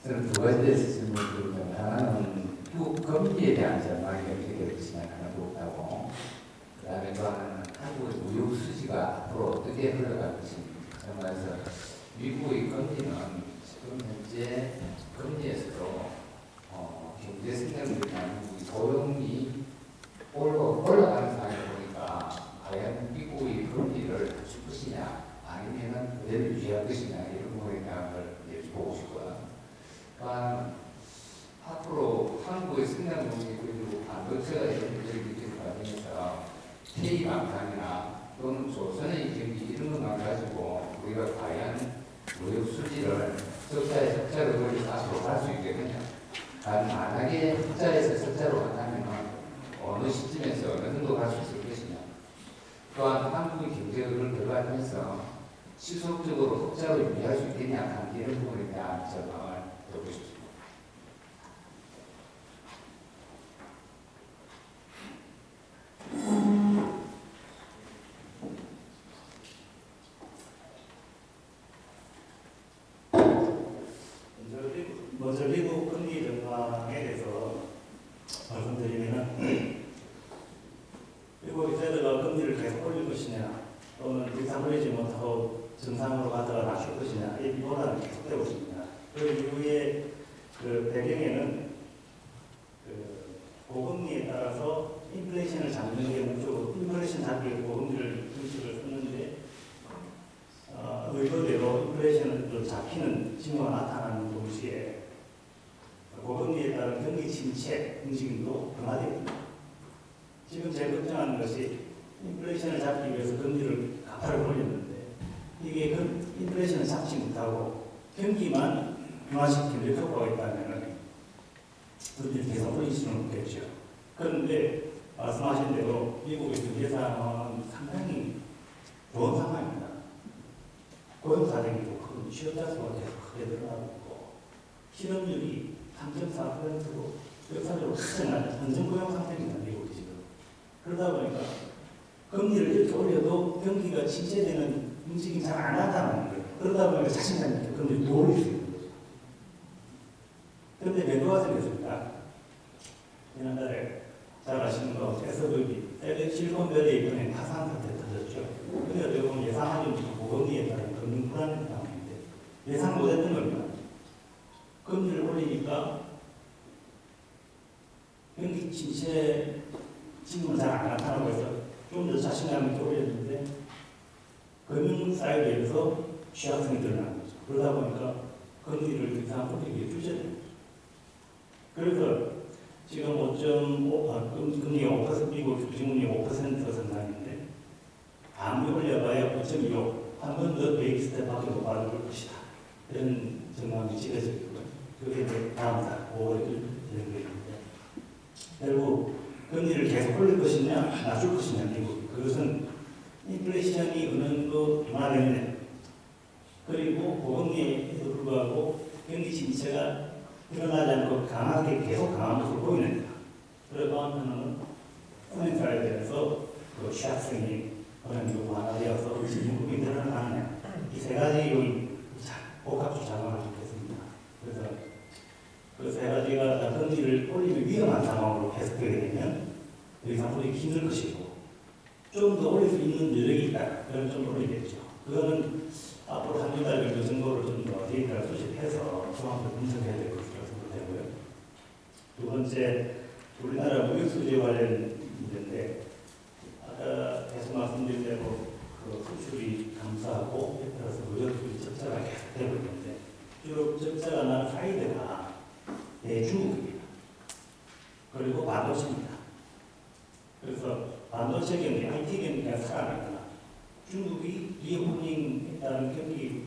저는 두 가지에서 질문드리면 하나는 금리에 대한 전망이 어떻게 될 것이냐 하나 보고 그 다음에 또 하나는 한국의 무역 수지가 앞으로 어떻게 흘러갈 것인지 그런 말에서 미국의 금리는 지금 현재 금리에서도 경제 성장률이나 미국의 고용이 올라가는 상황을 보니까 과연 미국의 금리를 낮출 것이냐 아니면 그대로 유지할 것이냐 이런 부분에 대한 걸 보고 싶고요. 앞으로 한국의 성장률이 그리고 반도체가 현실적인 과정에서 K방산이나 또는 조선의 경기 이런 것만 가지고 우리가 과연 무역 수지를 적자에서 흑자로 돌려서 앞으로 갈 수 있겠느냐. 만약에 흑자에서 적자로 간다면 어느 시점에서 어느 정도 갈 수 있을 것이냐. 또한 한국의 경제를 들어가면서 지속적으로 흑자로 유지할 수 있겠냐 이런 부분에 대한 전망을 듣고 싶습니다. 먼저 미국 금리 전망에 대해서 말씀드리면 미국 페드가 금리를 계속 올릴 것이냐 또는 이상 올리지 못하고 정상으로 가다가 낮출 것이냐 이 논란이 계속되고 있습니다. 그 이후에 그 배경에는 그 고금리에 따라서 인플레이션을 잡는 게 목적으로 인플레이션 잡기 위해 고금리를 정책을 썼는데 의도대로 인플레이션을 잡히는 징후가 나타나는 동시에 고금리에 따른 경기 침체 움직임도 변화됩니다. 지금 제일 걱정하는 것이 인플레이션을 잡기 위해서 금리를 가파르게 올렸는데 이게 인플레이션을 잡지 못하고 경기만 변화시키는 효과가 있다면 금리를 계속 올릴 수는 없겠죠. 그런데 말씀하신 대로 미국의 경제 상황은 상당히 좋은 상황입니다. 고용 사정이 좋고 취업자 수가 계속 크게 늘어나고 있고 실업률이 3.4%로 역사적으로 가장 낮은 안정고용 상태입니다. 미국이 지금. 그러다 보니까 금리를 이렇게 올려도 경기가 침체되는 움직임이 잘 안 나타나는 거예요. 그러다 보니까 자신감 있게 금리를 더 올릴 수 있는 거죠. 그런데 매도가 생겼습니다. 지난달에 잘 아시는 거 SVB, 실리콘밸리 은행 파산 사태 터졌죠. 근데 어떻게 보면 예상하지 못한 고금리에 따른 금융 불안 상황인데 예상 못했던 겁니다. 금리를 올리니까 경기 침체 징후는 잘 안 나타나고 해서 좀 더 자신감 있게 올렸는데 금융 사이드에서 취약성이 드러나는 거죠. 그러다 보니까 금리를 이상 올리기 주저됩니다. 그래서 지금 5.5, 금리가 5%, 미국 주식금리 5% 상당인데 아무리 올려봐야 5.25, 한 번 더 베이스 스텝밖에 못 받을 것이다. 이런 전망이 지어지고 그게 이제 다음 달 5월 1일 예정되는데 결국 금리를 계속 올릴 것이냐 낮출 것이냐 미국 그것은 인플레이션이 어느 정도 둔화되느냐 그리고 고금리에도 불구하고 경기 침체가 일어나지 않고 강하게 계속 강한 것으로 보이는다. 그리고 한편은 은행 사이드에서 그 취약성이 어느 정도 완화되어서 지분금이 늘어나느냐 이 세 가지 요인 복합적 작용을 하겠습니다. 그래서 그 세 가지가 다 금리를 올리면 위험한 상황으로 계속되게 되면 더 이상 올리기 힘들 것이고 좀 더 올릴 수 있는 여력이 있다. 그럼 좀 올리겠죠. 그거는 앞으로 한두 달 정도 정보를 좀 더 데이터를 수집해서 종합적으로 분석해야 될 것으로 생각되고요. 두 번째, 우리나라 무역 수지 관련 문제인데 아까 계속 말씀드린 대로 그 수출이 감소하고 따라서 무역 수지 적자가 계속되고 있는데 주로 적자가 나는 사이드가 중국입니다. 그리고 반도체입니다. 그래서 반도체 경기, IT 경기가 살아나거나 중국이 리오프닝에 따른 경기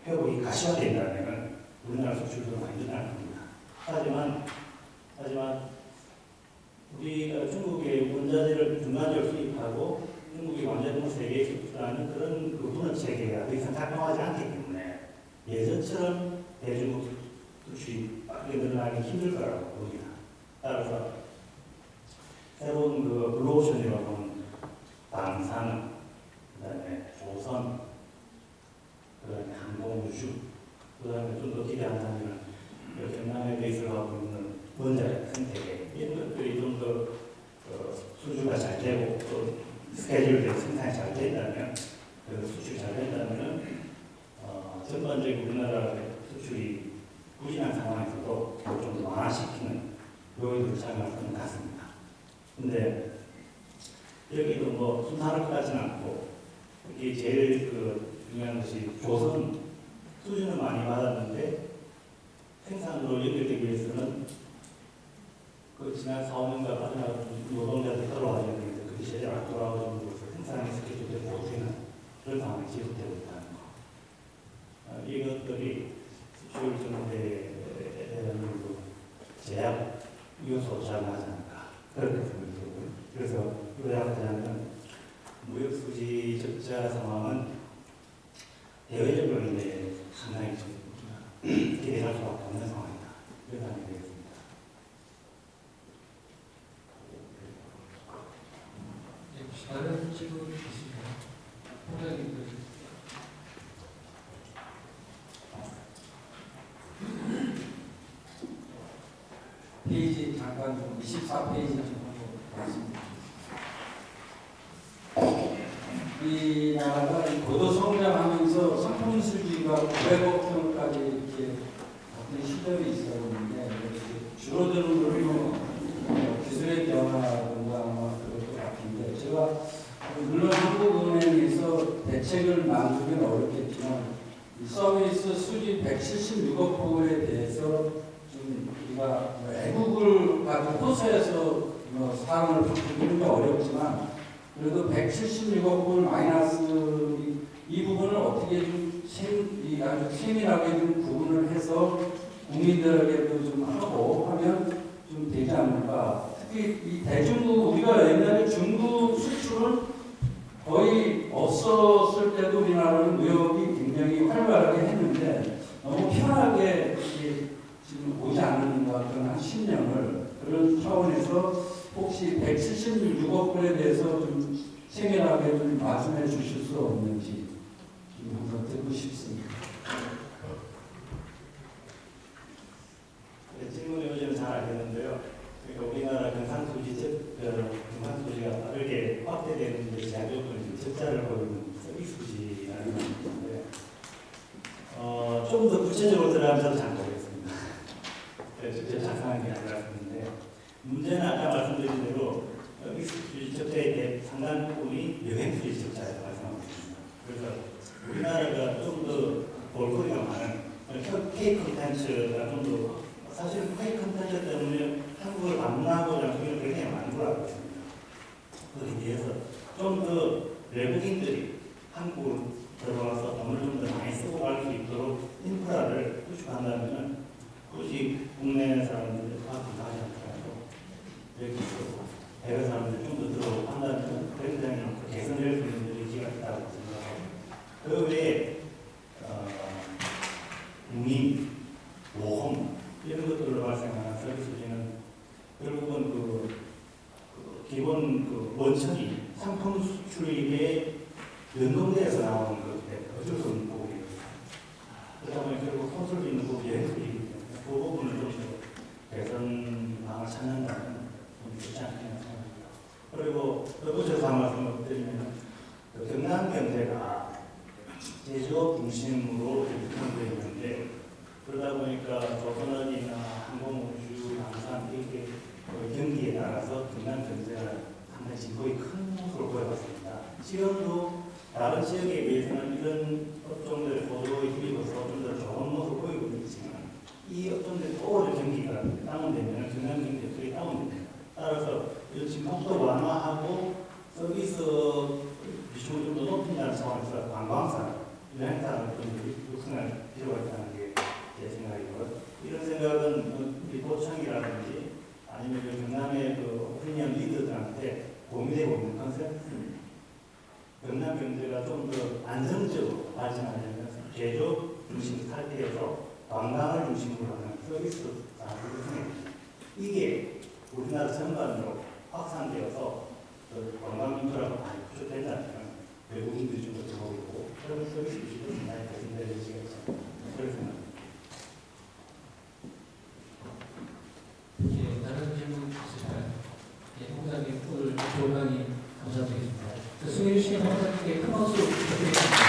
회복이 가시화된다면 우리나라 수출도 많이 늘어날 겁니다. 하지만 우리가 중국의 원자재를 중간재로 수입하고 중국이 원자재를 세계에 수출하는 그런 그 분업 체계가 더 이상 작동하지 않기 때문에 예전처럼 대중국 수출이 빠르게 늘어나기 힘들 거라고 봅니다. 따라서 새로운 그 블루오션이라고 하는 방산, 그 다음에 조선, 그 다음에 항공우주, 그다음에 좀 더 기대한다면 경남에 베이스를 하고 있는 원자력 생태계 이런 것들이 좀 더 수주가 잘 되고 또 스케줄대로 생산이 잘 된다면 그래서 수출이 잘 된다면 전반적인 우리나라 수출이 부진한 상황에서도 좀 더 완화시키는 요인으로 작용할 것 같습니다. 근데 여기도 뭐 순탄할 것 같지는 않고 이게 제일 중요한 것이 조선 수주는 많이 받았는데 생산으로 연결되기 위해서는 지난 4, 5년간 빠져나갔던 노동자들이 돌아와야 되는데 그게 제대로 안 돌아오는 것으로 생산의 스케줄이 못되는 그런 상황이 지속되고 있다는 거. 이것들이 수출 증대에 대한 제약 요소로 작용하지 않을까 그렇게 생각이 들고요. 그래서 요약하자면 무역 수지 적자 상황은 대외적으로 이제 상당히 좀 기대할 수밖에 없는 상황이다. 이런 생각이 되겠습니다. 다른 질문 있으신가요? 회장님들. 페이지 잠깐 24페이지 좀 말씀드리겠습니다. 이 나라가 고도 성장하면서 상품 수지가 900억 톤까지 이렇게 어떤 시절이 있었는데 줄어드는 거는 기술의 변화라든가 아마 그럴 것 같은데 제가 물론 한국은행에서 대책을 만들긴 어렵겠지만 이 서비스 수지 176억 불에 대해서 좀 우리가 애국을 가지고 호소해서 사항을 바꾸기는 어렵지만 그래도 176억 불 마이너스 이 부분을 어떻게 좀 아주 세밀하게 좀 구분을 해서 국민들에게도 좀 하고 하면 좀 되지 않을까. 특히 이 대중국 우리가 옛날에 중국 수출을 거의 없었을 때도 우리나라는 무역이 굉장히 활발하게 했는데 너무 편하게 지금 오지 않는 것 같은 한 10년을 그런 차원에서 혹시 176억 불에 대해서 좀 세밀하게 좀 말씀해 주실 수 없는지 좀 한번 듣고 싶습니다. 네, 질문이 요즘 잘 알겠는데요. 그러니까 우리나라 경상수지가 빠르게 확대되는 데 제약조건이 적자를 보이는 서비스지라는 건데 조금 더 구체적으로 들어가면 저도 잘 모르겠습니다. 직접 작성한 게 아니라서인데 문제는 아까 말씀드린 대로 서비스주의 적자에 대해 상당 부분이 여행수지 적자라고 말씀하고 있습니다. 그래서 우리나라가 좀 더 볼거리가 많은 K 콘텐츠가 좀 더 사실 K 콘텐츠 때문에 한국을 방문하고자 하는 분이 굉장히 많은 걸 알고 있습니다. 거기에 비해서 좀 더 외국인들이 한국으로 들어와서 돈을 좀 더 많이 쓰고 갈 수 있도록 인프라를 구축한다면 굳이 국내 사람들이 가지 않더라도 여기서 해외 사람들이 좀 더 들어오고 한다면 굉장히 개선될 수 있는 여지가 있다고 생각하고 그 외에 국민, 보험 이런 것들로 발생하는 서비스지는 결국은 기본 원천이 상품 수출입에 연동돼서 나오는 것에 어쩔 수 없는 부분이에요. 그러다 보니 결국 손쓸 수 있는 부분이 여행수이기 때문에 그 부분을 좀 더 개선방을 찾는다면 좀 좋지 않겠나 생각합니다. 그리고 끝으로 한 말씀을 드리면 경남 경제가 제조업 중심으로 구성되어 있는데 그러다 보니까 조선업이나 항공우주, 방산 이렇게 경기에 따라서 경남 경제가 상당히 진보이 큰 모습을 보여왔습니다. 지금도 다른 지역에 비해서는 이런 업종들 보조에 힘입어서 좀 더 좋은 모습을 보이고 있지만 이 업종들 오히려 경기가 다운되면 경남 경제들이 다운됩니다. 따라서 진폭도 완화하고 서비스 비중을 좀 더 높인다는 차원에서 관광사, 여행사 육성할 필요가 있다는 게 제 생각이고요. 이런 생각은 우리 도청이라든지 아니면 경남의 오피니언 리더들한테 공유되고 있는 컨셉입니다. 경남 경제가 좀 더 안정적으로 발전하려면 제조업 중심 탈피해서 관광을 중심으로 하는 서비스 사업을 생각합니다. 이게 우리나라 전반으로 확산되어서 관광 인프라가 많이 구축된다면 외국인들이 좀 더 들어오고 그런 서비스 기술이 많이 개선될 여지가 있습니다. 그래서 좋은 강의 감사드리겠습니다. 송혜주 씨, 감사드리게 큰 박수 부탁드리겠습니다.